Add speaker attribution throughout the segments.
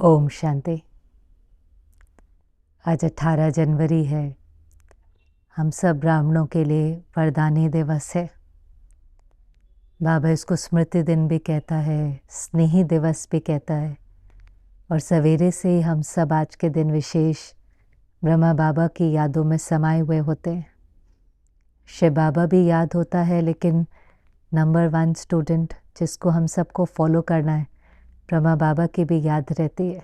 Speaker 1: ओम शांति। आज 18 जनवरी है। हम सब ब्राह्मणों के लिए वरदानी दिवस है। बाबा इसको स्मृति दिन भी कहता है, स्नेही दिवस भी कहता है। और सवेरे से ही हम सब आज के दिन विशेष ब्रह्मा बाबा की यादों में समाये हुए होते हैं। शिव बाबा भी याद होता है, लेकिन नंबर 1 स्टूडेंट जिसको हम सबको फॉलो करना है, ब्रह्मा बाबा की भी याद रहती है।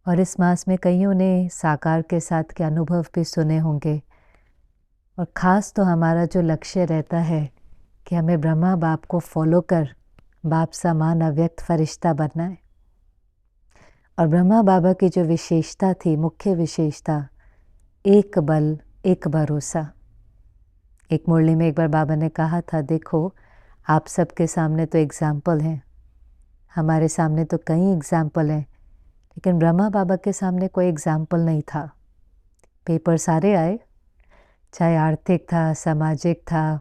Speaker 1: और इस मास में कईयों ने साकार के साथ के अनुभव भी सुने होंगे। और ख़ास तो हमारा जो लक्ष्य रहता है कि हमें ब्रह्मा बाप को फॉलो कर बाप समान अव्यक्त फरिश्ता बनना है। और ब्रह्मा बाबा की जो विशेषता थी, मुख्य विशेषता, एक बल एक भरोसा। एक मुरली में एक बार बाबा ने कहा था, देखो आप सबके सामने तो एग्जाम्पल हैं, हमारे सामने तो कई एग्जाम्पल हैं, लेकिन ब्रह्मा बाबा के सामने कोई एग्जाम्पल नहीं था। पेपर सारे आए, चाहे आर्थिक था, सामाजिक था,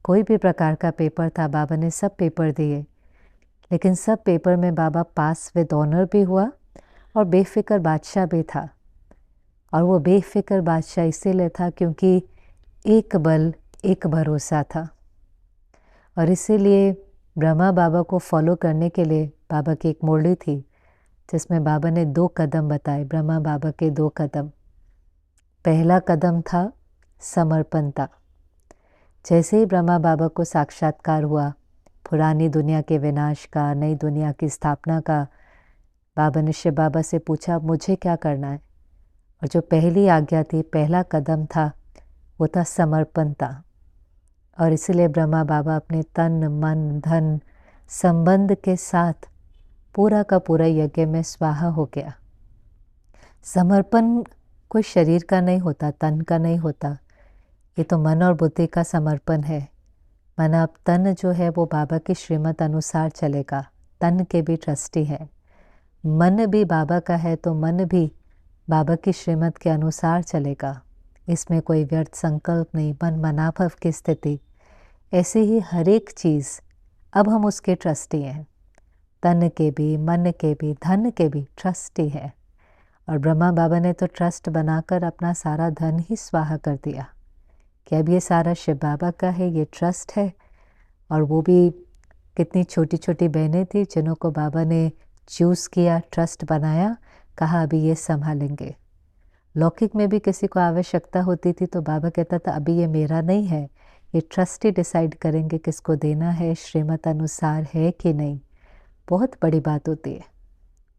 Speaker 1: कोई भी प्रकार का पेपर था, बाबा ने सब पेपर दिए। लेकिन सब पेपर में बाबा पास विद ऑनर भी हुआ और बेफिक्र बादशाह भी था। और वो बेफिक्र बादशाह इसीलिए था क्योंकि एक बल एक भरोसा था। और इसीलिए ब्रह्मा बाबा को फॉलो करने के लिए बाबा की एक मुरली थी जिसमें बाबा ने 2 कदम बताए, ब्रह्मा बाबा के 2 कदम। पहला कदम था समर्पणता। जैसे ही ब्रह्मा बाबा को साक्षात्कार हुआ, पुरानी दुनिया के विनाश का, नई दुनिया की स्थापना का, बाबा ने शिव बाबा से पूछा मुझे क्या करना है। और जो पहली आज्ञा थी, पहला कदम था, वो था समर्पणता। और इसलिए ब्रह्मा बाबा अपने तन मन धन संबंध के साथ पूरा का पूरा यज्ञ में स्वाहा हो गया। समर्पण कोई शरीर का नहीं होता, तन का नहीं होता, ये तो मन और बुद्धि का समर्पण है। मन अब तन जो है वो बाबा की श्रीमत अनुसार चलेगा, तन के भी ट्रस्टी है। मन भी बाबा का है तो मन भी बाबा की श्रीमत के अनुसार चलेगा, इसमें कोई व्यर्थ संकल्प नहीं, मन मनाभव की स्थिति। ऐसे ही हर एक चीज़ अब हम उसके ट्रस्टी हैं, तन के भी, मन के भी, धन के भी ट्रस्टी है। और ब्रह्मा बाबा ने तो ट्रस्ट बनाकर अपना सारा धन ही स्वाहा कर दिया कि अब ये सारा शिव बाबा का है, ये ट्रस्ट है। और वो भी कितनी छोटी छोटी बहनें थी जिन्हों को बाबा ने चूज़ किया, ट्रस्ट बनाया, कहा अभी ये संभालेंगे। लौकिक में भी किसी को आवश्यकता होती थी तो बाबा कहता था अभी ये मेरा नहीं है, ये ट्रस्टी डिसाइड करेंगे किसको देना है, श्रीमत अनुसार है कि नहीं। बहुत बड़ी बात होती है,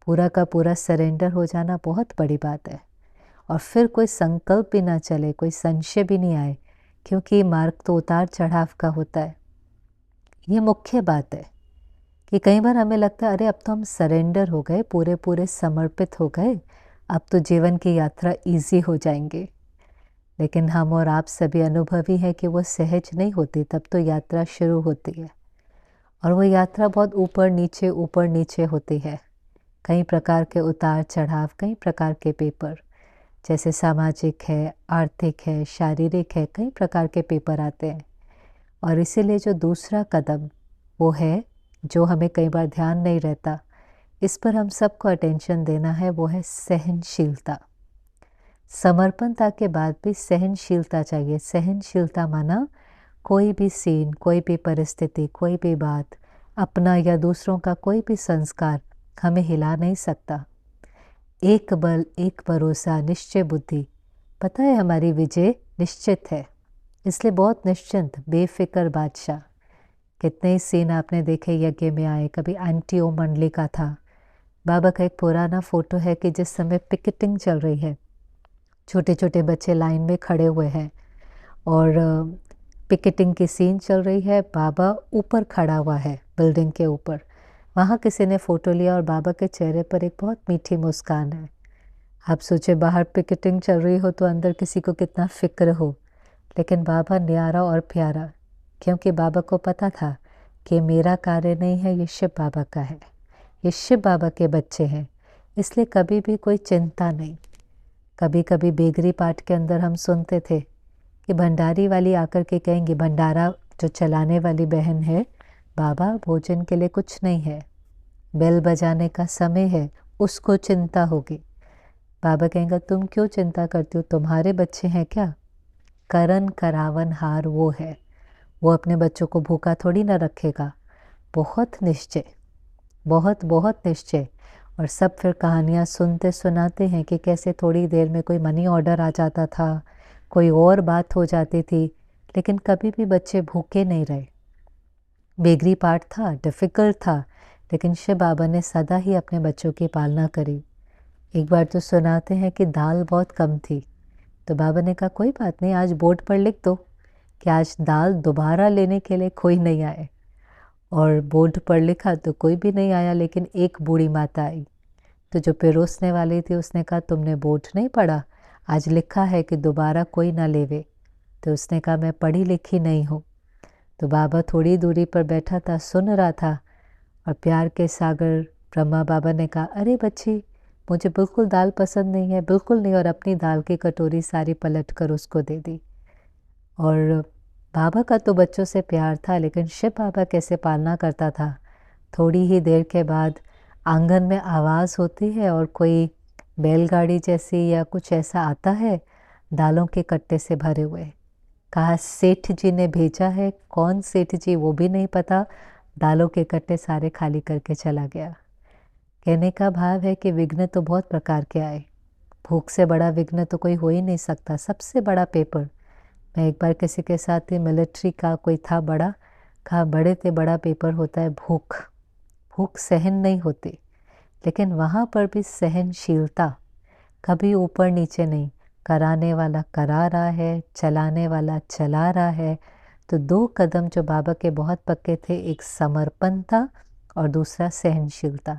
Speaker 1: पूरा का पूरा सरेंडर हो जाना बहुत बड़ी बात है। और फिर कोई संकल्प भी ना चले, कोई संशय भी नहीं आए, क्योंकि मार्ग तो उतार चढ़ाव का होता है। ये मुख्य बात है कि कई बार हमें लगता है अरे अब तो हम सरेंडर हो गए, पूरे पूरे समर्पित हो गए, अब तो जीवन की यात्रा इजी हो जाएंगे। लेकिन हम और आप सभी अनुभवी हैं कि वो सहज नहीं होती, तब तो यात्रा शुरू होती है। और वो यात्रा बहुत ऊपर नीचे होती है। कई प्रकार के उतार चढ़ाव, कई प्रकार के पेपर, जैसे सामाजिक है, आर्थिक है, शारीरिक है, कई प्रकार के पेपर आते हैं। और इसीलिए जो दूसरा कदम वो है जो हमें कई बार ध्यान नहीं रहता, इस पर हम सबको अटेंशन देना है, वो है सहनशीलता। समर्पणता के बाद भी सहनशीलता चाहिए। सहनशीलता माना कोई भी सीन, कोई भी परिस्थिति, कोई भी बात, अपना या दूसरों का कोई भी संस्कार हमें हिला नहीं सकता। एक बल एक भरोसा, निश्चय बुद्धि। पता है हमारी विजय निश्चित है, इसलिए बहुत निश्चिंत बेफिक्र बादशाह। कितने ही सीन आपने देखे यज्ञ में आए। कभी एंटीओ मंडली का था। बाबा का एक पुराना फोटो है कि जिस समय पिकेटिंग चल रही है, छोटे छोटे बच्चे लाइन में खड़े हुए हैं और पिकेटिंग की सीन चल रही है। बाबा ऊपर खड़ा हुआ है, बिल्डिंग के ऊपर। वहाँ किसी ने फ़ोटो लिया और बाबा के चेहरे पर एक बहुत मीठी मुस्कान है। आप सोचे बाहर पिकेटिंग चल रही हो तो अंदर किसी को कितना फ़िक्र हो, लेकिन बाबा न्यारा और प्यारा, क्योंकि बाबा को पता था कि मेरा कार्य नहीं है, ये शिव बाबा का है, ये शिव बाबा के बच्चे हैं, इसलिए कभी भी कोई चिंता नहीं। कभी कभी बेगरी पाठ के अंदर हम सुनते थे कि भंडारी वाली आकर के कहेंगी, भंडारा जो चलाने वाली बहन है, बाबा भोजन के लिए कुछ नहीं है, बेल बजाने का समय है, उसको चिंता होगी। बाबा कहेंगे तुम क्यों चिंता करती हो, तुम्हारे बच्चे हैं क्या? करन करावन हार वो है, वो अपने बच्चों को भूखा थोड़ी ना रखेगा। बहुत निश्चय, बहुत बहुत निश्चय। और सब फिर कहानियाँ सुनते सुनाते हैं कि कैसे थोड़ी देर में कोई मनी ऑर्डर आ जाता था, कोई और बात हो जाती थी, लेकिन कभी भी बच्चे भूखे नहीं रहे। बेगरी पार्ट था, डिफ़िकल्ट था, लेकिन शिव बाबा ने सदा ही अपने बच्चों की पालना करी। एक बार तो सुनाते हैं कि दाल बहुत कम थी, तो बाबा ने कहा कोई बात नहीं, आज बोर्ड पर लिख दो कि आज दाल दोबारा लेने के लिए कोई नहीं आए। और बोर्ड पर लिखा तो कोई भी नहीं आया, लेकिन एक बूढ़ी माता आई। तो जो पिरोसने वाली थी उसने कहा तुमने बोर्ड नहीं पढ़ा, आज लिखा है कि दोबारा कोई ना लेवे। तो उसने कहा मैं पढ़ी लिखी नहीं हूँ। तो बाबा थोड़ी दूरी पर बैठा था, सुन रहा था, और प्यार के सागर ब्रह्मा बाबा ने कहा अरे बच्ची, मुझे बिल्कुल दाल पसंद नहीं है, बिल्कुल नहीं, और अपनी दाल की कटोरी सारी पलट कर उसको दे दी। और बाबा का तो बच्चों से प्यार था, लेकिन शिव बाबा कैसे पालना करता था। थोड़ी ही देर के बाद आंगन में आवाज़ होती है और कोई बैलगाड़ी जैसी या कुछ ऐसा आता है, दालों के कट्टे से भरे हुए। कहा सेठ जी ने भेजा है, कौन सेठ जी वो भी नहीं पता, दालों के कट्टे सारे खाली करके चला गया। कहने का भाव है कि विघ्न तो बहुत प्रकार के आए, भूख से बड़ा विघ्न तो कोई हो ही नहीं सकता। सबसे बड़ा पेपर, मैं एक बार किसी के साथ ही, मिलिट्री का कोई था बड़ा, कहा बड़े से बड़ा पेपर होता है भूख। भूख सहन नहीं होती, लेकिन वहाँ पर भी सहनशीलता, कभी ऊपर नीचे नहीं। कराने वाला करा रहा है, चलाने वाला चला रहा है। तो दो कदम जो बाबा के बहुत पक्के थे, एक समर्पण था और दूसरा सहनशीलता।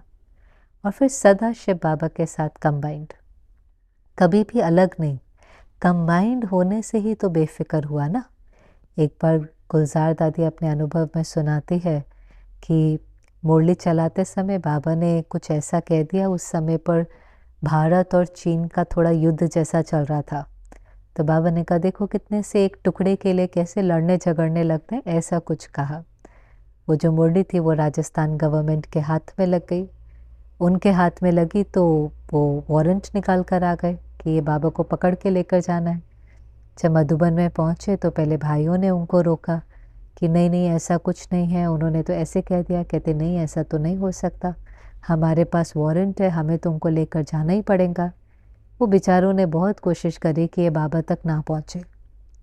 Speaker 1: और फिर सदा शिव बाबा के साथ कंबाइंड, कभी भी अलग नहीं। कंबाइंड होने से ही तो बेफिक्र हुआ ना। एक बार गुलजार दादी अपने अनुभव में सुनाती है कि मुरली चलाते समय बाबा ने कुछ ऐसा कह दिया, उस समय पर भारत और चीन का थोड़ा युद्ध जैसा चल रहा था। तो बाबा ने कहा देखो कितने से एक टुकड़े के लिए कैसे लड़ने झगड़ने लगते हैं, ऐसा कुछ कहा। वो जो मुरली थी वो राजस्थान गवर्नमेंट के हाथ में लग गई। उनके हाथ में लगी तो वो वारंट निकाल कर आ गए कि ये बाबा को पकड़ के लेकर जाना है। जब मधुबन में पहुँचे तो पहले भाइयों ने उनको रोका कि नहीं नहीं ऐसा कुछ नहीं है, उन्होंने तो ऐसे कह दिया। कहते नहीं ऐसा तो नहीं हो सकता, हमारे पास वारंट है, हमें तो उनको लेकर जाना ही पड़ेगा। वो बेचारों ने बहुत कोशिश करी कि ये बाबा तक ना पहुँचे,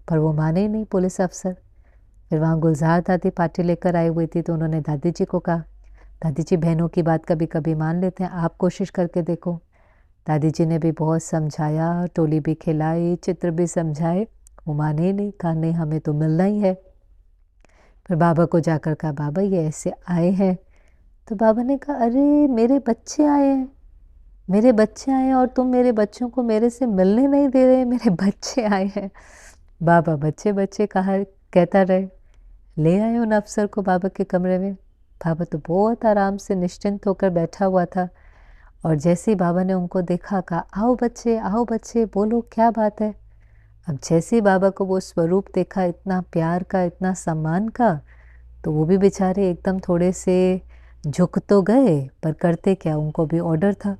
Speaker 1: पर वो माने ही नहीं पुलिस अफसर। फिर वहाँ गुलजार दादी पार्टी लेकर आई हुई थी, तो उन्होंने दादी जी को कहा दादी जी बहनों की बात कभी कभी मान लेते हैं, आप कोशिश करके देखो। दादी जी ने भी बहुत समझाया, टोली भी खिलाई, चित्र भी समझाए, वो माने ही नहीं। कहा नहीं हमें तो मिलना ही है। फिर बाबा को जाकर कहा बाबा ये ऐसे आए हैं। तो बाबा ने कहा अरे मेरे बच्चे आए हैं, मेरे बच्चे आए हैं और तुम मेरे बच्चों को मेरे से मिलने नहीं दे रहे, मेरे बच्चे आए हैं। बाबा बच्चे बच्चे कहा कहता रहे, ले आए उन अफसर को बाबा के कमरे में। बाबा तो बहुत आराम से निश्चिंत होकर बैठा हुआ था, और जैसे ही बाबा ने उनको देखा कहा आओ बच्चे बोलो क्या बात है। अब जैसे ही बाबा को वो स्वरूप देखा, इतना प्यार का, इतना सम्मान का, तो वो भी बेचारे एकदम थोड़े से झुक तो गए, पर करते क्या, उनको भी ऑर्डर था।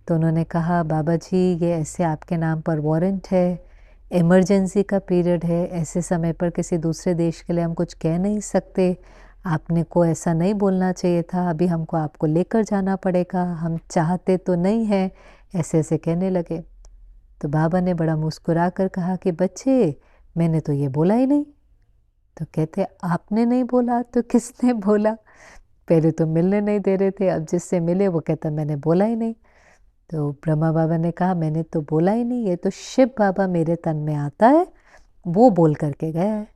Speaker 1: तो उन्होंने कहा बाबा जी ये ऐसे आपके नाम पर वारंट है, इमरजेंसी का पीरियड है, ऐसे समय पर किसी दूसरे देश के लिए हम कुछ कह नहीं सकते, आपने को ऐसा नहीं बोलना चाहिए था, अभी हमको आपको लेकर जाना पड़ेगा, हम चाहते तो नहीं हैं, ऐसे ऐसे कहने लगे। तो बाबा ने बड़ा मुस्कुरा कर कहा कि बच्चे मैंने तो ये बोला ही नहीं। तो कहते आपने नहीं बोला तो किसने बोला? पहले तो मिलने नहीं दे रहे थे, अब जिससे मिले वो कहता मैंने बोला ही नहीं। तो ब्रह्मा बाबा ने कहा मैंने तो बोला ही नहीं, ये तो शिव बाबा मेरे तन में आता है, वो बोल करके गया है।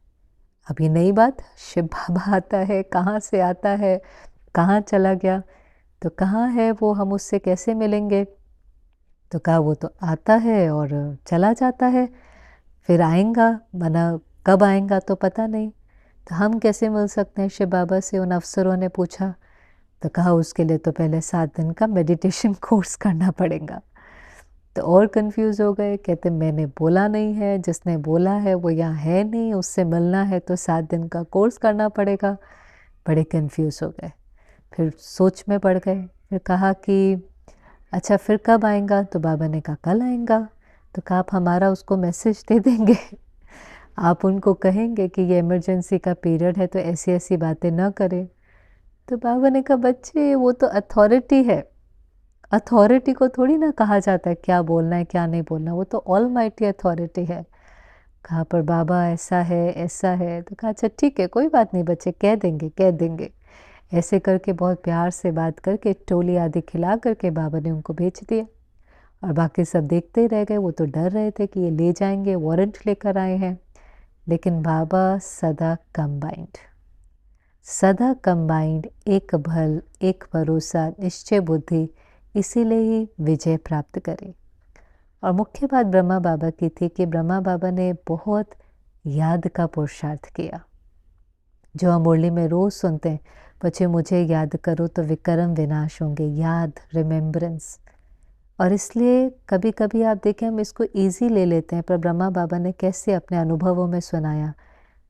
Speaker 1: अब ये नई बात, शिव बाबा आता है, कहाँ से आता है, कहाँ चला गया, तो कहाँ है वो, हम उससे कैसे मिलेंगे? तो कहा वो तो आता है और चला जाता है, फिर आएगा, मना कब आएगा तो पता नहीं, तो हम कैसे मिल सकते हैं शिव बाबा से? उन अफसरों ने पूछा। तो कहा उसके लिए तो पहले 7 दिन का मेडिटेशन कोर्स करना पड़ेगा। तो और कंफ्यूज हो गए, कहते मैंने बोला नहीं है, जिसने बोला है वो यहाँ है नहीं, उससे मिलना है तो 7 दिन का कोर्स करना पड़ेगा। बड़े कंफ्यूज हो गए, फिर सोच में पड़ गए। फिर कहा कि अच्छा फिर कब आएगा? तो बाबा ने कहा कल आएगा। तो कहा आप हमारा उसको मैसेज दे देंगे। आप उनको कहेंगे कि ये इमरजेंसी का पीरियड है तो ऐसी ऐसी बातें ना करें। तो बाबा ने कहा बच्चे वो तो अथॉरिटी है, अथॉरिटी को थोड़ी ना कहा जाता है क्या बोलना है क्या नहीं बोलना, वो तो ऑलमाइटी अथॉरिटी है। कहा पर बाबा ऐसा है ऐसा है। तो कहा अच्छा ठीक है कोई बात नहीं बच्चे, कह देंगे कह देंगे। ऐसे करके बहुत प्यार से बात करके टोली आदि खिला करके बाबा ने उनको भेज दिया। और बाकी सब देखते ही रह गए, वो तो डर रहे थे कि ये ले जाएंगे, वारंट लेकर आए हैं। लेकिन बाबा सदा कंबाइंड, सदा कंबाइंड, एक बल एक भरोसा निश्चय बुद्धि, इसीलिए ही विजय प्राप्त करे। और मुख्य बात ब्रह्मा बाबा की थी कि ब्रह्मा बाबा ने बहुत याद का पुरुषार्थ किया। जो हम मुरली में रोज सुनते हैं, बच्चे मुझे याद करो तो विक्रम विनाश होंगे, याद, रिमेम्बरेंस। और इसलिए कभी कभी आप देखें हम इसको इजी ले लेते हैं, पर ब्रह्मा बाबा ने कैसे अपने अनुभवों में सुनाया।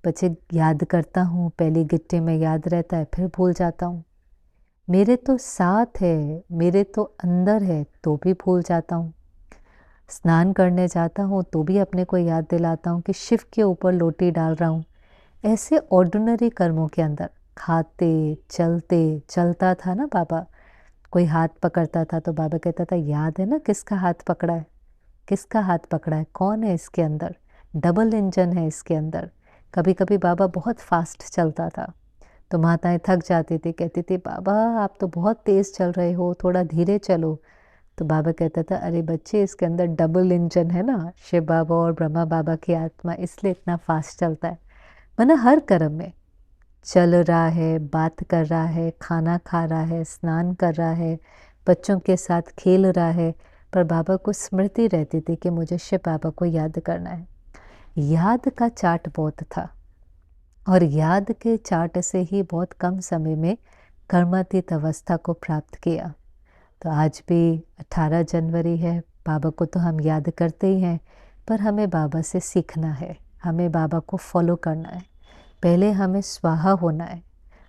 Speaker 1: बच्चे याद करता हूँ, पहली गिट्टी में याद रहता है फिर भूल जाता हूँ। मेरे तो साथ है, मेरे तो अंदर है तो भी भूल जाता हूँ। स्नान करने जाता हूँ तो भी अपने को याद दिलाता हूँ कि शिव के ऊपर लोटी डाल रहा हूँ। ऐसे ऑर्डिनरी कर्मों के अंदर खाते चलते, चलता था ना बाबा, कोई हाथ पकड़ता था तो बाबा कहता था याद है ना किसका हाथ पकड़ा है, किसका हाथ पकड़ा है, कौन है इसके अंदर, डबल इंजन है इसके अंदर। कभी कभी बाबा बहुत फास्ट चलता था तो माताएं थक जाती थी, कहती थी बाबा आप तो बहुत तेज़ चल रहे हो, थोड़ा धीरे चलो। तो बाबा कहता था अरे बच्चे इसके अंदर डबल इंजन है ना, शिव बाबा और ब्रह्मा बाबा की आत्मा, इसलिए इतना फास्ट चलता है। वरना हर कर्म में चल रहा है, बात कर रहा है, खाना खा रहा है, स्नान कर रहा है, बच्चों के साथ खेल रहा है, पर बाबा को स्मृति रहती थी कि मुझे शिव बाबा को याद करना है। याद का चार्ट बहुत था और याद के चार्ट से ही बहुत कम समय में कर्मातीत अवस्था को प्राप्त किया। तो आज भी 18 जनवरी है, बाबा को तो हम याद करते ही हैं, पर हमें बाबा से सीखना है, हमें बाबा को फॉलो करना है। पहले हमें स्वाहा होना है,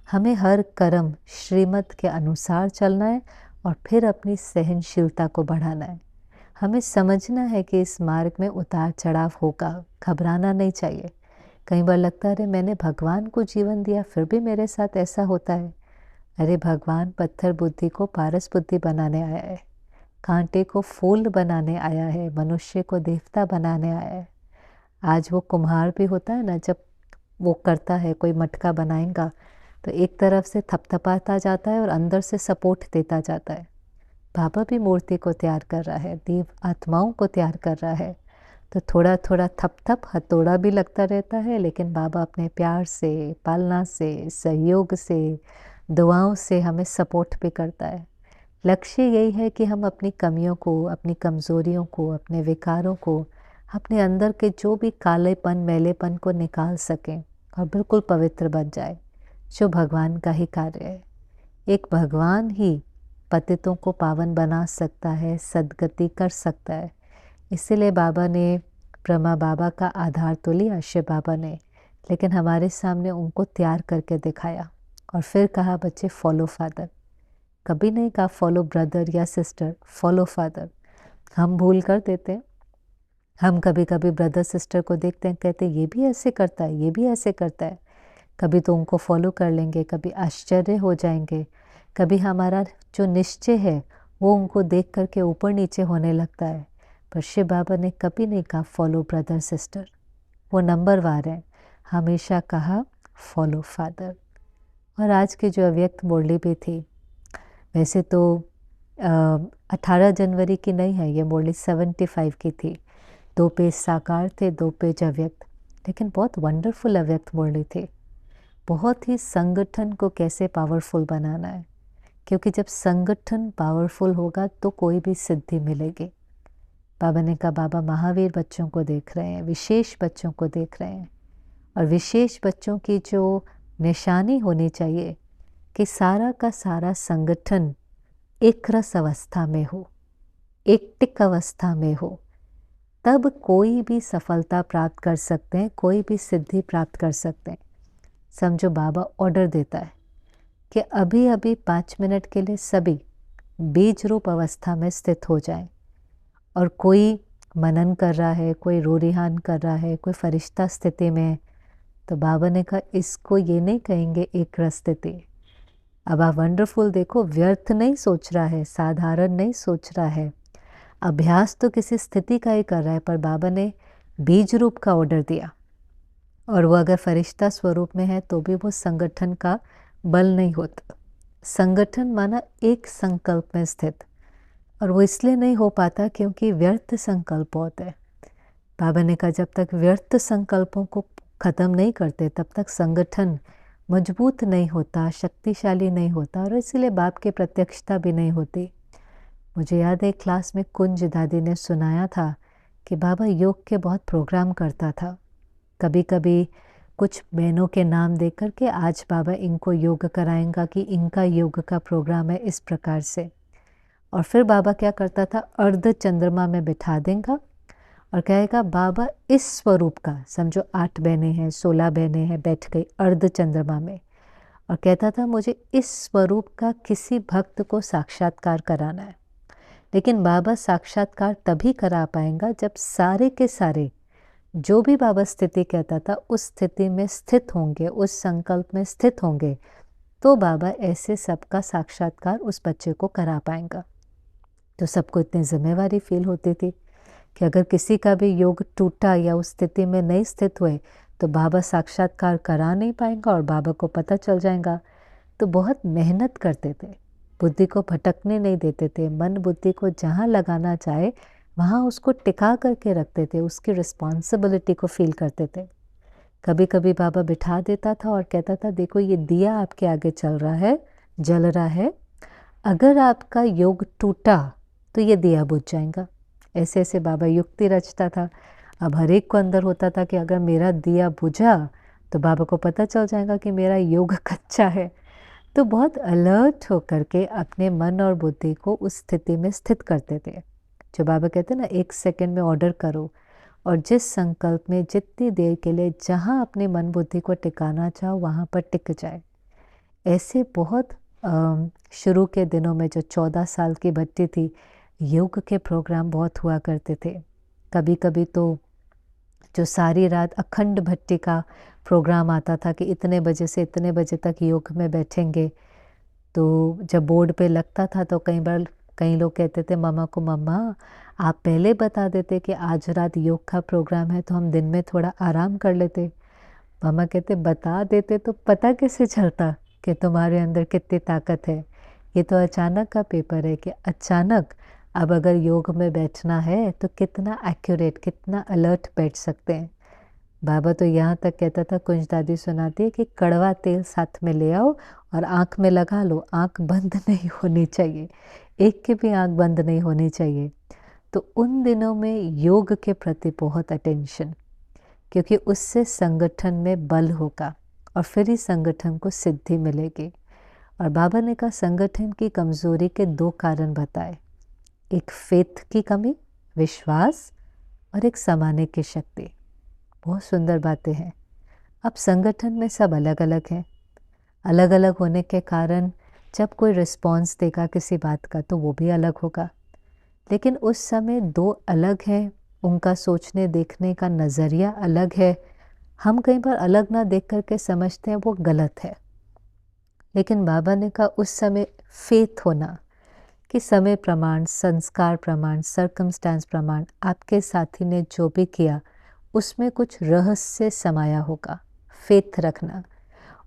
Speaker 1: हमें हर कर्म श्रीमत के अनुसार चलना है और फिर अपनी सहनशीलता को बढ़ाना है। हमें समझना है कि इस मार्ग में उतार चढ़ाव होगा, घबराना नहीं चाहिए। कई बार लगता है अरे मैंने भगवान को जीवन दिया फिर भी मेरे साथ ऐसा होता है। अरे भगवान पत्थर बुद्धि को पारस बुद्धि बनाने आया है, कांटे को फूल बनाने आया है, मनुष्य को देवता बनाने आया है। आज वो कुम्हार भी होता है ना, जब वो करता है कोई मटका बनाएगा तो एक तरफ से थपथपाता जाता है और अंदर से सपोर्ट देता जाता है। बाबा भी मूर्ति को तैयार कर रहा है, देव आत्माओं को तैयार कर रहा है, तो थोड़ा थोड़ा थप थप हथौड़ा भी लगता रहता है, लेकिन बाबा अपने प्यार से, पालना से, सहयोग से, दुआओं से हमें सपोर्ट भी करता है। लक्ष्य यही है कि हम अपनी कमियों को, अपनी कमज़ोरियों को, अपने विकारों को, अपने अंदर के जो भी कालेपन मैलेपन को निकाल सकें और बिल्कुल पवित्र बन जाए, जो भगवान का ही कार्य है। एक भगवान ही पतितों को पावन बना सकता है, सद्गति कर सकता है। इसीलिए बाबा ने, ब्रह्मा बाबा का आधार तो लिया शिव बाबा ने, लेकिन हमारे सामने उनको तैयार करके दिखाया और फिर कहा बच्चे फॉलो फादर। कभी नहीं कहा फॉलो ब्रदर या सिस्टर, फॉलो फादर। हम भूल कर देते हैं, हम कभी कभी ब्रदर सिस्टर को देखते हैं, कहते हैं ये भी ऐसे करता है, ये भी ऐसे करता है। कभी तो उनको फॉलो कर लेंगे, कभी आश्चर्य हो जाएंगे, कभी हमारा जो निश्चय है वो उनको देख करके ऊपर नीचे होने लगता है। पर शिव बाबा ने कभी नहीं कहा फॉलो ब्रदर सिस्टर, वो नंबरवार हैं, हमेशा कहा फॉलो फादर। और आज की जो अव्यक्त मुरली भी थी, वैसे तो 18 जनवरी की नहीं है ये मुरली, 75 की थी। 2 पेज साकार थे, 2 पेज अव्यक्त, लेकिन बहुत वंडरफुल अव्यक्त मुरली थी। बहुत ही संगठन को कैसे पावरफुल बनाना है, क्योंकि जब संगठन पावरफुल होगा तो कोई भी सिद्धि मिलेगी। बाबा ने कहा बाबा महावीर बच्चों को देख रहे हैं, विशेष बच्चों को देख रहे हैं, और विशेष बच्चों की जो निशानी होनी चाहिए कि सारा का सारा संगठन एक रस अवस्था में हो, एक टिक अवस्था में हो, तब कोई भी सफलता प्राप्त कर सकते हैं, कोई भी सिद्धि प्राप्त कर सकते हैं। समझो बाबा ऑर्डर देता है कि अभी अभी 5 मिनट के लिए सभी बीज रूप अवस्था में स्थित हो जाएं। और कोई मनन कर रहा है, कोई रूरिहान कर रहा है, कोई फरिश्ता स्थिति में है, तो बाबा ने कहा इसको ये नहीं कहेंगे एक रस स्थिति। अब आप वंडरफुल देखो, व्यर्थ नहीं सोच रहा है, साधारण नहीं सोच रहा है, अभ्यास तो किसी स्थिति का ही कर रहा है, पर बाबा ने बीज रूप का ऑर्डर दिया। और वो अगर फरिश्ता स्वरूप में है तो भी वो संगठन का बल नहीं होता। संगठन माना एक संकल्प में स्थित, और वो इसलिए नहीं हो पाता क्योंकि व्यर्थ संकल्प होते हैं। बाबा ने कहा जब तक व्यर्थ संकल्पों को ख़त्म नहीं करते तब तक संगठन मजबूत नहीं होता, शक्तिशाली नहीं होता, और इसीलिए बाप की प्रत्यक्षता भी नहीं होती। मुझे याद है क्लास में कुंज दादी ने सुनाया था कि बाबा योग के बहुत प्रोग्राम करता था। कभी कभी कुछ बहनों के नाम देख कर के आज बाबा इनको योग कराएंगा कि इनका योग का प्रोग्राम है इस प्रकार से। और फिर बाबा क्या करता था, अर्ध चंद्रमा में बिठा देगा और कहेगा बाबा इस स्वरूप का, समझो 8 बहनें हैं, 16 बहनें हैं, बैठ गई अर्ध चंद्रमा में, और कहता था मुझे इस स्वरूप का किसी भक्त को साक्षात्कार कराना है। लेकिन बाबा साक्षात्कार तभी करा पाएंगा जब सारे के सारे जो भी बाबा स्थिति कहता था उस स्थिति में स्थित होंगे, उस संकल्प में स्थित होंगे, तो बाबा ऐसे सबका साक्षात्कार उस बच्चे को करा पाएंगा। तो सबको इतनी जिम्मेवारी फील होती थी कि अगर किसी का भी योग टूटा या उस स्थिति में नहीं स्थित हुए तो बाबा साक्षात्कार करा नहीं पाएंगा और बाबा को पता चल जाएगा। तो बहुत मेहनत करते थे, बुद्धि को भटकने नहीं देते थे, मन बुद्धि को जहाँ लगाना चाहे वहाँ उसको टिका करके रखते थे, उसकी रिस्पॉन्सिबिलिटी को फील करते थे। कभी कभी बाबा बिठा देता था और कहता था देखो ये दिया आपके आगे चल रहा है, जल रहा है, अगर आपका योग टूटा तो ये दिया बुझ जाएगा। ऐसे ऐसे बाबा युक्ति रचता था। अब हर एक को अंदर होता था कि अगर मेरा दिया बुझा तो बाबा को पता चल जाएगा कि मेरा योग कच्चा है। तो बहुत अलर्ट होकर के अपने मन और बुद्धि को उस स्थिति में स्थित करते थे। जो बाबा कहते हैं ना, 1 सेकंड में ऑर्डर करो और जिस संकल्प में जितनी देर के लिए जहाँ अपने मन बुद्धि को टिकाना चाहो वहाँ पर टिक जाए। ऐसे बहुत शुरू के दिनों में जो 14 साल की बच्ची थी, योग के प्रोग्राम बहुत हुआ करते थे। कभी कभी तो जो सारी रात अखंड भट्टी का प्रोग्राम आता था कि इतने बजे से इतने बजे तक योग में बैठेंगे। तो जब बोर्ड पे लगता था तो कई बार कई लोग कहते थे मम्मा को, मम्मा आप पहले बता देते कि आज रात योग का प्रोग्राम है तो हम दिन में थोड़ा आराम कर लेते। मम्मा कहते बता देते तो पता कैसे चलता कि तुम्हारे अंदर कितनी ताकत है। ये तो अचानक का पेपर है कि अचानक अब अगर योग में बैठना है तो कितना एक्यूरेट, कितना अलर्ट बैठ सकते हैं। बाबा तो यहाँ तक कहता था, कुंज दादी सुनाती है कि कड़वा तेल साथ में ले आओ और आँख में लगा लो, आँख बंद नहीं होनी चाहिए, एक की भी आँख बंद नहीं होनी चाहिए। तो उन दिनों में योग के प्रति बहुत अटेंशन, क्योंकि उससे संगठन में बल होगा और फिर ही संगठन को सिद्धि मिलेगी। और बाबा ने कहा संगठन की कमज़ोरी के 2 कारण बताए, एक फेथ की कमी, विश्वास, और एक समाने की शक्ति। बहुत सुंदर बातें हैं। अब संगठन में सब अलग अलग हैं, अलग अलग होने के कारण जब कोई रिस्पॉन्स देगा किसी बात का तो वो भी अलग होगा। लेकिन उस समय 2 अलग हैं, उनका सोचने देखने का नज़रिया अलग है। हम कई बार अलग ना देख करके समझते हैं वो गलत है। लेकिन बाबा ने कहा उस समय फेथ होना कि समय प्रमाण, संस्कार प्रमाण, सर्कमस्टांस प्रमाण, आपके साथी ने जो भी किया उसमें कुछ रहस्य समाया होगा, फेथ रखना।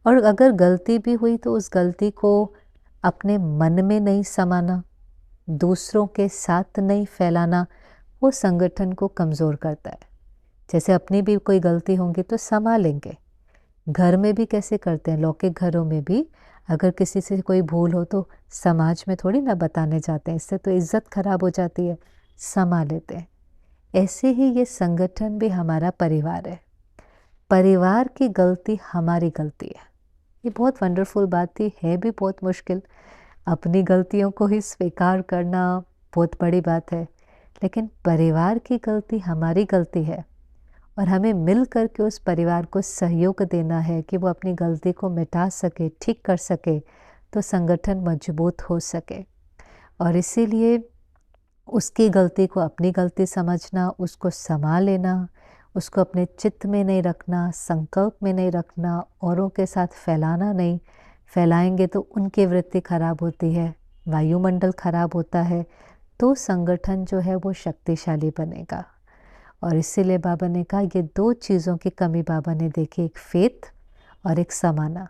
Speaker 1: और अगर गलती भी हुई तो उस गलती को अपने मन में नहीं समाना, दूसरों के साथ नहीं फैलाना, वो संगठन को कमज़ोर करता है। जैसे अपनी भी कोई गलती होंगी तो संभालेंगे, घर में भी कैसे करते हैं, लौकिक घरों में भी अगर किसी से कोई भूल हो तो समाज में थोड़ी ना बताने जाते हैं, इससे तो इज्जत खराब हो जाती है, संभाल लेते हैं। ऐसे ही ये संगठन भी हमारा परिवार है, परिवार की गलती हमारी गलती है। ये बहुत वंडरफुल बात थी, है भी बहुत मुश्किल। अपनी गलतियों को ही स्वीकार करना बहुत बड़ी बात है, लेकिन परिवार की गलती हमारी गलती है और हमें मिल कर के उस परिवार को सहयोग देना है कि वो अपनी गलती को मिटा सके, ठीक कर सके, तो संगठन मजबूत हो सके। और इसीलिए उसकी गलती को अपनी गलती समझना, उसको समा लेना, उसको अपने चित्त में नहीं रखना, संकल्प में नहीं रखना, औरों के साथ फैलाना नहीं। फैलाएंगे तो उनकी वृत्ति खराब होती है, वायुमंडल खराब होता है, तो संगठन जो है वो शक्तिशाली बनेगा। और इसीलिए बाबा ने कहा ये दो चीज़ों की कमी बाबा ने देखी, एक फेथ और एक समाना।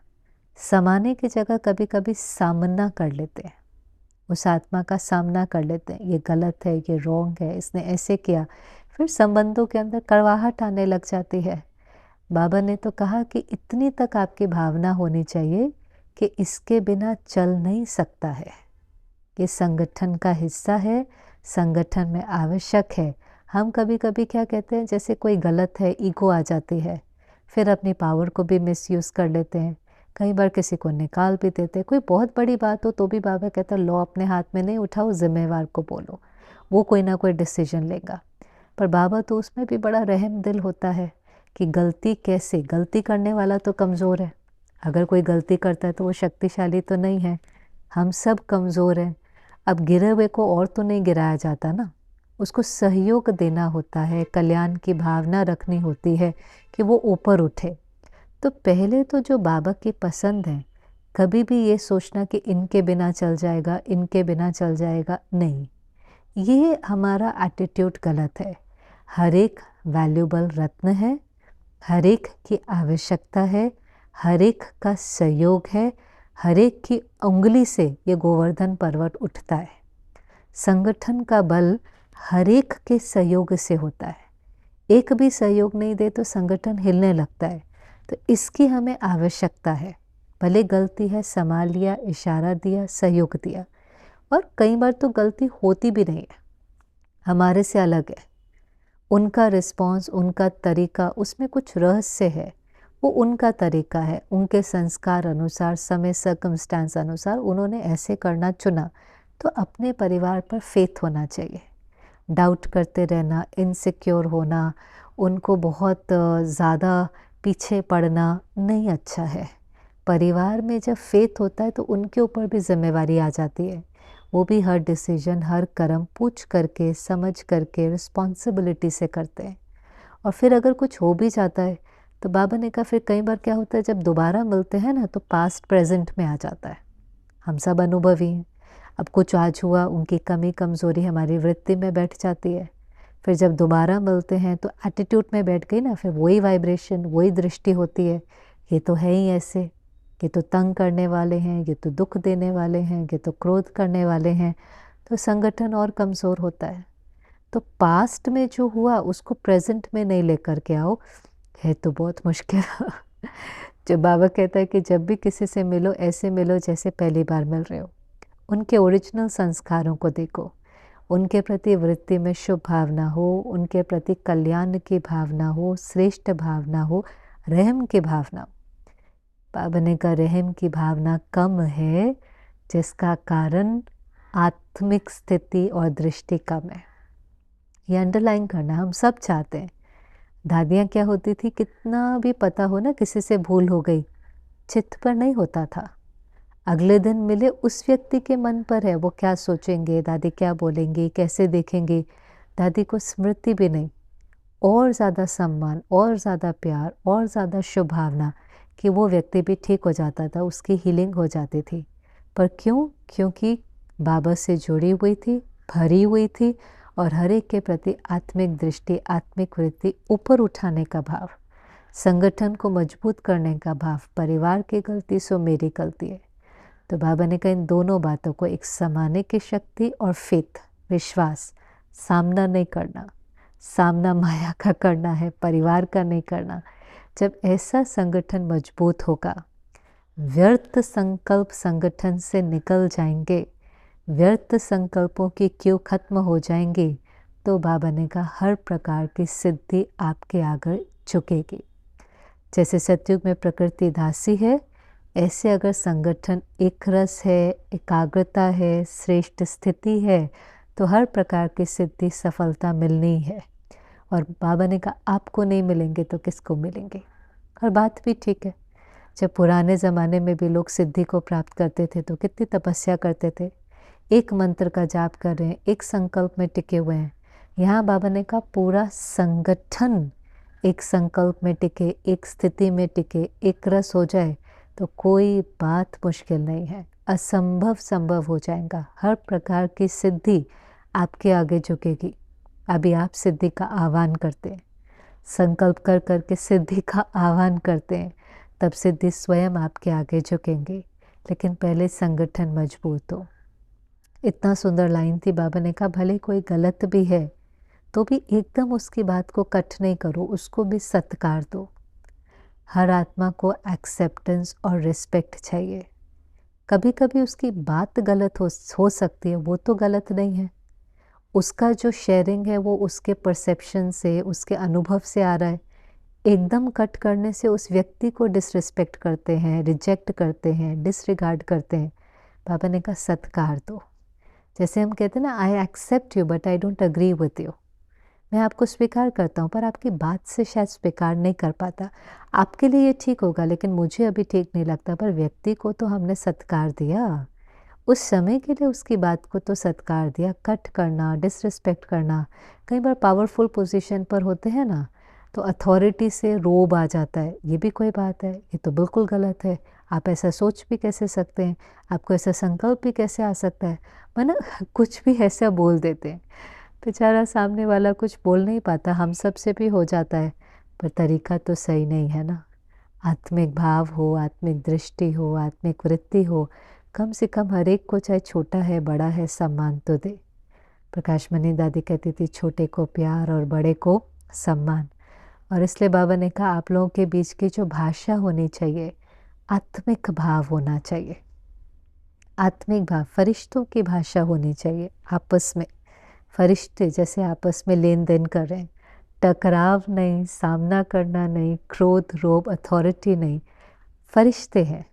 Speaker 1: समाने की जगह कभी कभी सामना कर लेते हैं, उस आत्मा का सामना कर लेते हैं, ये गलत है, ये रॉन्ग है, इसने ऐसे किया, फिर संबंधों के अंदर कड़वाहट आने लग जाती है। बाबा ने तो कहा कि इतनी तक आपकी भावना होनी चाहिए कि इसके बिना चल नहीं सकता है, ये संगठन का हिस्सा है, संगठन में आवश्यक है। हम कभी कभी क्या कहते हैं, जैसे कोई गलत है, ईगो आ जाती है, फिर अपनी पावर को भी मिसयूज़ कर लेते हैं, कई बार किसी को निकाल भी देते हैं। कोई बहुत बड़ी बात हो तो भी बाबा कहता है लॉ अपने हाथ में नहीं उठाओ, जिम्मेवार को बोलो, वो कोई ना कोई डिसीजन लेगा। पर बाबा तो उसमें भी बड़ा रहम दिल होता है कि गलती कैसे, गलती करने वाला तो कमज़ोर है, अगर कोई गलती करता है तो वो शक्तिशाली तो नहीं है, हम सब कमज़ोर हैं। अब गिरे हुए को और तो नहीं गिराया जाता ना, उसको सहयोग देना होता है, कल्याण की भावना रखनी होती है कि वो ऊपर उठे। तो पहले तो जो बाबा की पसंद है, कभी भी ये सोचना कि इनके बिना चल जाएगा, इनके बिना चल जाएगा, नहीं, ये हमारा एटीट्यूड गलत है। हर एक वैल्यूबल रत्न है, हर एक की आवश्यकता है, हर एक का सहयोग है, हर एक की उंगली से ये गोवर्धन पर्वत उठता है। संगठन का बल हर एक के सहयोग से होता है, एक भी सहयोग नहीं दे तो संगठन हिलने लगता है। तो इसकी हमें आवश्यकता है, भले गलती है, संभाल लिया, इशारा दिया, सहयोग दिया। और कई बार तो गलती होती भी नहीं है, हमारे से अलग है, उनका रिस्पॉन्स, उनका तरीका, उसमें कुछ रहस्य है, वो उनका तरीका है, उनके संस्कार अनुसार, समय सर्कमस्टांस अनुसार उन्होंने ऐसे करना चुना। तो अपने परिवार पर फेथ होना चाहिए। डाउट करते रहना, इनसिक्योर होना, उनको बहुत ज़्यादा पीछे पड़ना नहीं अच्छा है। परिवार में जब फेथ होता है तो उनके ऊपर भी जिम्मेवारी आ जाती है, वो भी हर डिसीजन, हर कर्म पूछ करके, समझ करके, रिस्पॉन्सिबिलिटी से करते हैं। और फिर अगर कुछ हो भी जाता है तो बाबा ने कहा फिर कई बार क्या होता है, जब दोबारा मिलते हैं ना तो पास्ट प्रेजेंट में आ जाता है। हम सब अनुभवी हैं, अब कुछ आज हुआ, उनकी कमी कमज़ोरी हमारी वृत्ति में बैठ जाती है, फिर जब दोबारा मिलते हैं तो एटीट्यूड में बैठ गई ना, फिर वही वाइब्रेशन, वही दृष्टि होती है, ये तो है ही ऐसे, ये तो तंग करने वाले हैं, ये तो दुख देने वाले हैं, ये तो क्रोध करने वाले हैं, तो संगठन और कमज़ोर होता है। तो पास्ट में जो हुआ उसको प्रेजेंट में नहीं लेकर के आओ, है तो बहुत मुश्किल। जो बाबा कहता है कि जब भी किसी से मिलो ऐसे मिलो जैसे पहली बार मिल रहे हो, उनके ओरिजिनल संस्कारों को देखो, उनके प्रति वृत्ति में शुभ भावना हो, उनके प्रति कल्याण की भावना हो, श्रेष्ठ भावना हो, रहम की भावना हो। बाबा ने कहा रहम की भावना कम है, जिसका कारण आत्मिक स्थिति और दृष्टि कम है। ये अंडरलाइन करना हम सब चाहते हैं। दादियाँ क्या होती थी, कितना भी पता हो ना किसी से भूल हो गई, चित्त पर नहीं होता था, अगले दिन मिले उस व्यक्ति के मन पर है, वो क्या सोचेंगे, दादी क्या बोलेंगी, कैसे देखेंगे, दादी को स्मृति भी नहीं। और ज़्यादा सम्मान, और ज़्यादा प्यार, और ज़्यादा शुभ भावना कि वो व्यक्ति भी ठीक हो जाता था, उसकी हीलिंग हो जाती थी। पर क्यों? क्योंकि बाबा से जुड़ी हुई थी, भरी हुई थी, और हर एक के प्रति आत्मिक दृष्टि, आत्मिक वृत्ति, ऊपर उठाने का भाव, संगठन को मजबूत करने का भाव, परिवार की गलती सो मेरी गलती है। तो बाबा ने कहा इन दोनों बातों को, एक समाने की शक्ति और फेथ, विश्वास, सामना नहीं करना, सामना माया का करना है, परिवार का नहीं करना। जब ऐसा संगठन मजबूत होगा, व्यर्थ संकल्प संगठन से निकल जाएंगे, व्यर्थ संकल्पों की क्यों खत्म हो जाएंगी, तो बाबा ने कहा हर प्रकार की सिद्धि आपके आगे झुकेगी। जैसे सतयुग में प्रकृति दासी है, ऐसे अगर संगठन एक रस है, एकाग्रता है, श्रेष्ठ स्थिति है, तो हर प्रकार की सिद्धि, सफलता मिलनी है। और बाबा ने कहा आपको नहीं मिलेंगे तो किसको मिलेंगे। और बात भी ठीक है, जब पुराने ज़माने में भी लोग सिद्धि को प्राप्त करते थे तो कितनी तपस्या करते थे, एक मंत्र का जाप कर रहे हैं, एक संकल्प में टिके हुए हैं। यहाँ बाबा ने कहा पूरा संगठन एक संकल्प में टिके, एक स्थिति में टिके, एक रस हो जाए तो कोई बात मुश्किल नहीं है, असंभव संभव हो जाएगा। हर प्रकार की सिद्धि आपके आगे झुकेगी। अभी आप सिद्धि का आह्वान करते हैं, संकल्प कर करके सिद्धि का आह्वान करते हैं, तब सिद्धि स्वयं आपके आगे झुकेंगे। लेकिन पहले संगठन मजबूत हो। इतना सुंदर लाइन थी, बाबा ने कहा भले कोई गलत भी है तो भी एकदम उसकी बात को कट नहीं करो, उसको भी सत्कार दो। हर आत्मा को एक्सेप्टेंस और रिस्पेक्ट चाहिए। कभी कभी उसकी बात गलत हो सकती है, वो तो गलत नहीं है। उसका जो शेयरिंग है वो उसके परसेप्शन से, उसके अनुभव से आ रहा है। एकदम कट करने से उस व्यक्ति को डिसरिस्पेक्ट करते हैं, रिजेक्ट करते हैं, डिसरिगार्ड करते हैं। बाबा ने कहा सत्कार दो। जैसे हम कहते हैं ना, I accept you but I don't agree with you. मैं आपको स्वीकार करता हूँ पर आपकी बात से शायद स्वीकार नहीं कर पाता। आपके लिए ये ठीक होगा लेकिन मुझे अभी ठीक नहीं लगता। पर व्यक्ति को तो हमने सत्कार दिया, उस समय के लिए उसकी बात को तो सत्कार दिया। कट करना, डिसरिस्पेक्ट करना, कई बार पावरफुल पोजीशन पर होते हैं ना, तो अथॉरिटी से रोब आ जाता है। ये भी कोई बात है? ये तो बिल्कुल गलत है। आप ऐसा सोच भी कैसे सकते हैं? आपको ऐसा संकल्प भी कैसे आ सकता है? माना कुछ भी ऐसा बोल देते हैं। बेचारा सामने वाला कुछ बोल नहीं पाता, हम सब से भी हो जाता है, पर तरीका तो सही नहीं है ना। आत्मिक भाव हो, आत्मिक दृष्टि हो, आत्मिक वृत्ति हो, कम से कम हर एक को, चाहे छोटा है बड़ा है, सम्मान तो दे। प्रकाश मणि दादी कहती थी छोटे को प्यार और बड़े को सम्मान। और इसलिए बाबा ने कहा आप लोगों के बीच की जो भाषा होनी चाहिए, आत्मिक भाव होना चाहिए। आत्मिक भाव, फरिश्तों की भाषा होनी चाहिए। आपस में फरिश्ते जैसे आपस में लेन देन कर रहे हैं, टकराव नहीं, सामना करना नहीं, क्रोध, रोब, अथॉरिटी नहीं, फरिश्ते हैं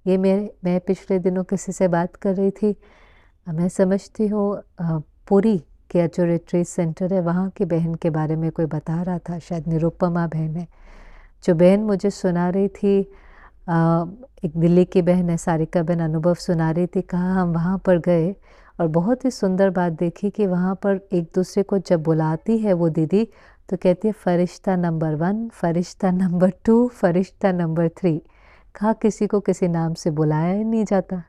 Speaker 1: ये। मैं पिछले दिनों किसी से बात कर रही थी, मैं समझती हूँ पुरी के जो रिट्रीट सेंटर है वहाँ की बहन के बारे में कोई बता रहा था, शायद निरुपमा बहन है। जो बहन मुझे सुना रही थी, एक दिल्ली की बहन है, सारिका बहन, अनुभव सुना रही थी। कहा हम वहाँ पर गए और बहुत ही सुंदर बात देखी कि वहाँ पर एक दूसरे को जब बुलाती है वो दीदी, तो कहती है फरिश्ता नंबर 1, फरिश्ता नंबर 2, फरिश्ता नंबर 3। कहा किसी को किसी नाम से बुलाया ही नहीं जाता।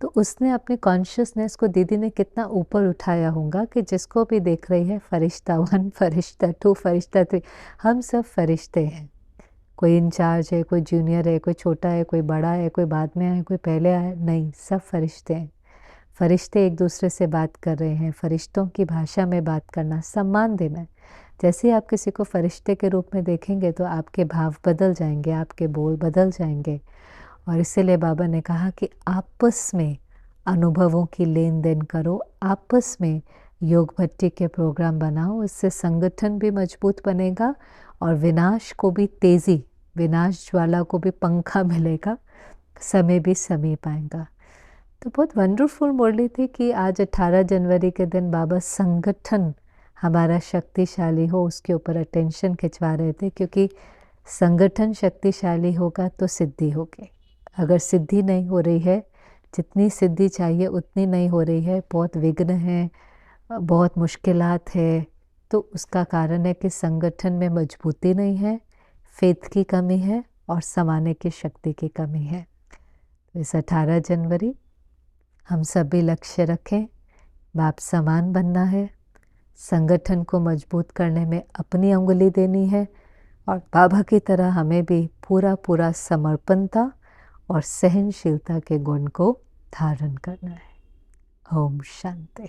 Speaker 1: तो उसने अपनी कॉन्शियसनेस को दीदी ने कितना ऊपर उठाया होगा कि जिसको भी देख रही है फरिश्ता 1, फरिश्ता 2, फरिश्ता 3, हम सब फरिश्ते हैं। कोई इंचार्ज है, कोई जूनियर है, कोई छोटा है, कोई बड़ा है, कोई बाद में आया, कोई पहले आया, नहीं, सब फरिश्ते हैं। फरिश्ते एक दूसरे से बात कर रहे हैं। फरिश्तों की भाषा में बात करना, सम्मान देना। जैसे ही आप किसी को फरिश्ते के रूप में देखेंगे तो आपके भाव बदल जाएंगे, आपके बोल बदल जाएंगे। और इसीलिए बाबा ने कहा कि आपस में अनुभवों की लेन देन करो, आपस में योग भट्टी के प्रोग्राम बनाओ। इससे संगठन भी मजबूत बनेगा और विनाश को भी तेज़ी, विनाश ज्वाला को भी पंखा मिलेगा, समय भी समीप आएगा। तो बहुत वंडरफुल मुरली थी कि आज 18 जनवरी के दिन बाबा संगठन हमारा शक्तिशाली हो उसके ऊपर अटेंशन खिंचवा रहे थे, क्योंकि संगठन शक्तिशाली होगा तो सिद्धि होगी। अगर सिद्धि नहीं हो रही है, जितनी सिद्धि चाहिए उतनी नहीं हो रही है, बहुत विघ्न है, बहुत मुश्किलात है, तो उसका कारण है कि संगठन में मजबूती नहीं है, फेथ की कमी है और समाने की शक्ति की कमी है। तो इस 18 जनवरी हम सभी लक्ष्य रखें, बाप समान बनना है, संगठन को मजबूत करने में अपनी उंगली देनी है और बाबा की तरह हमें भी पूरा पूरा समर्पणता और सहनशीलता के गुण को धारण करना है। ओम शांति।